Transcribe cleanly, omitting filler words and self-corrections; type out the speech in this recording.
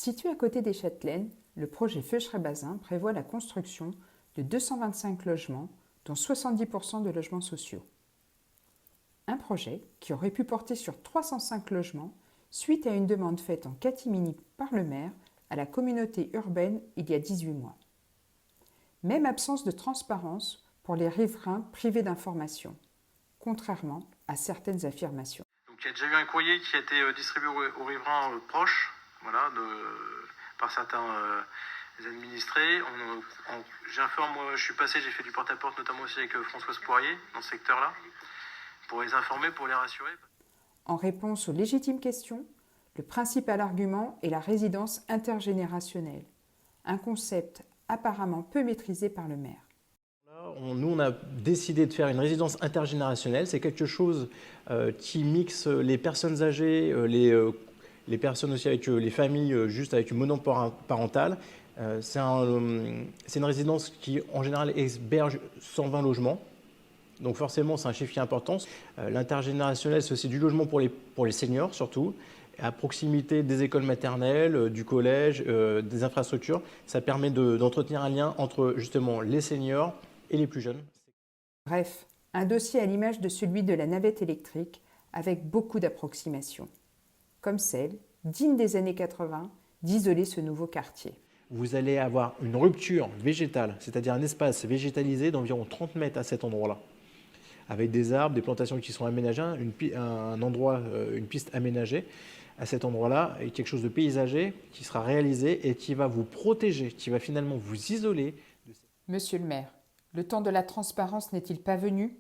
Situé à côté des Châtelaines, le projet Feucherey-Bazin prévoit la construction de 225 logements, dont 70% de logements sociaux. Un projet qui aurait pu porter sur 305 logements suite à une demande faite en catimini par le maire à la communauté urbaine il y a 18 mois. Même absence de transparence pour les riverains privés d'informations, contrairement à certaines affirmations. Donc, il y a déjà eu un courrier qui a été distribué aux riverains proches, voilà, par certains administrés. J'informe, je suis passé, j'ai fait du porte-à-porte notamment aussi avec Françoise Poirier dans ce secteur-là, pour les informer, pour les rassurer. En réponse aux légitimes questions, le principal argument est la résidence intergénérationnelle, un concept apparemment peu maîtrisé par le maire. Nous, on a décidé de faire une résidence intergénérationnelle. C'est quelque chose qui mixe les personnes âgées, les personnes aussi avec les familles, juste avec une monoparentale. C'est une résidence qui, en général, héberge 120 logements. Donc forcément, c'est un chiffre qui est important. L'intergénérationnel, c'est aussi du logement pour les seniors, surtout, à proximité des écoles maternelles, du collège, des infrastructures. Ça permet d'entretenir un lien entre, justement, les seniors et les plus jeunes. Bref, un dossier à l'image de celui de la navette électrique, avec beaucoup d'approximations, comme celle, digne des années 80, d'isoler ce nouveau quartier. Vous allez avoir une rupture végétale, c'est-à-dire un espace végétalisé d'environ 30 mètres à cet endroit-là, avec des arbres, des plantations qui sont aménagées, une piste aménagée à cet endroit-là, et quelque chose de paysager qui sera réalisé et qui va vous protéger, qui va finalement vous isoler. Monsieur le maire, le temps de la transparence n'est-il pas venu ?